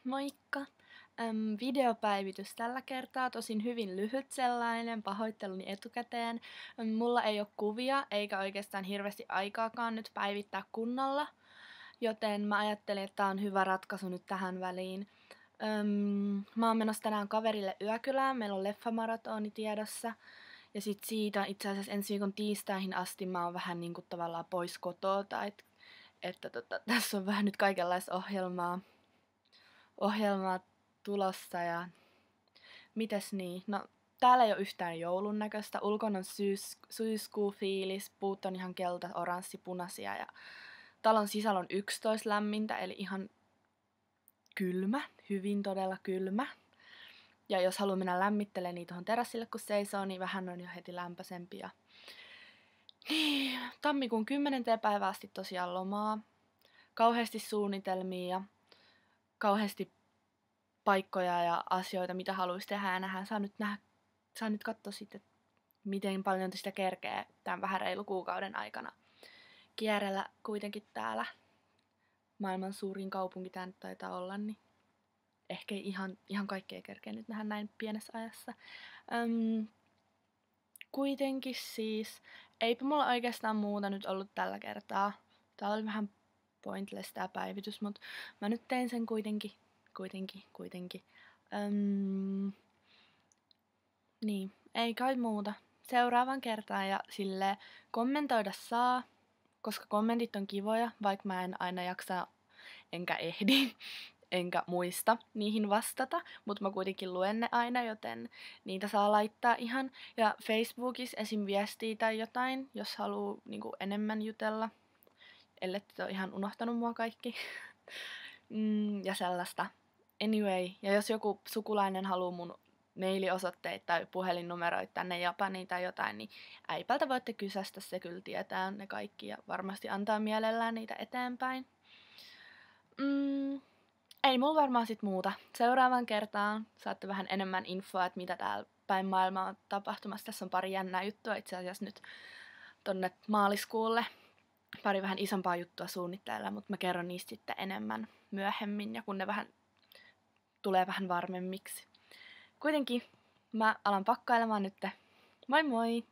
Moikka! Videopäivitys tällä kertaa, tosin hyvin lyhyt sellainen, pahoitteluni etukäteen. Mulla ei ole kuvia eikä oikeastaan hirveästi aikaakaan nyt päivittää kunnolla, joten mä ajattelin, että tää on hyvä ratkaisu nyt tähän väliin. Mä oon menossa tänään kaverille yökylään, meillä on leffamaratoni tiedossa. Ja sit siitä itse asiassa ensi viikon tiistaihin asti mä oon vähän niinku tavallaan pois kotoa, että tässä on vähän nyt kaikenlaista ohjelmaa tulossa ja mites niin? No täällä ei ole yhtään joulun näköistä. Ulkona on syyskuu fiilis, puut on ihan kelta, oranssi, punaisia ja talon sisällä on 11 lämmintä, eli ihan kylmä, hyvin todella kylmä. Ja jos haluaa mennä lämmittelemään niin tuohon terassille kun seisoo, niin vähän on jo heti lämpöisempi. Ja niin, tammikuun 10. päivää asti tosiaan lomaa. Kauheasti suunnitelmia ja kauheasti paikkoja ja asioita, mitä haluaisi tehdä ja nähdä. Saa nyt katsoa sitten, miten paljon sitä kerkee tämän vähän reilu kuukauden aikana kierrellä kuitenkin täällä. Maailman suurin kaupunki tää nyt taitaa olla, niin ehkä ihan kaikkea kerkeä nyt nähdä näin pienessä ajassa. Kuitenkin siis, eipä mulla oikeastaan muuta nyt ollut tällä kertaa. Tää oli vähän pointless tää päivitys, mutta mä nyt tein sen kuitenkin. Niin, ei kai muuta. Seuraavan kertaan ja silleen kommentoida saa, koska kommentit on kivoja, vaikka mä en aina jaksa enkä ehdi, enkä muista niihin vastata, mutta mä kuitenkin luen ne aina, joten niitä saa laittaa ihan. Ja Facebookissa esim. Viestiä tai jotain, jos haluu niinku enemmän jutella, ellette ole ihan unohtanut mua kaikki. Ja sellaista. Anyway, ja jos joku sukulainen haluaa mun mailiosoitteita tai puhelinnumeroita tänne Japaniin tai jotain, niin äipältä voitte kysästä, se kyllä tietää ne kaikki ja varmasti antaa mielellään niitä eteenpäin. Ei mulla varmaan sit muuta. Seuraavan kertaan saatte vähän enemmän infoa, että mitä täällä päin maailmaa on tapahtumassa. Tässä on pari jännää juttua itse asiassa nyt tonne maaliskuulle. Pari vähän isompaa juttua suunnitteilla, mutta mä kerron niistä sitten enemmän myöhemmin ja kun ne tulee vähän varmemmiksi. Kuitenkin mä alan pakkailemaan nyt. Moi moi!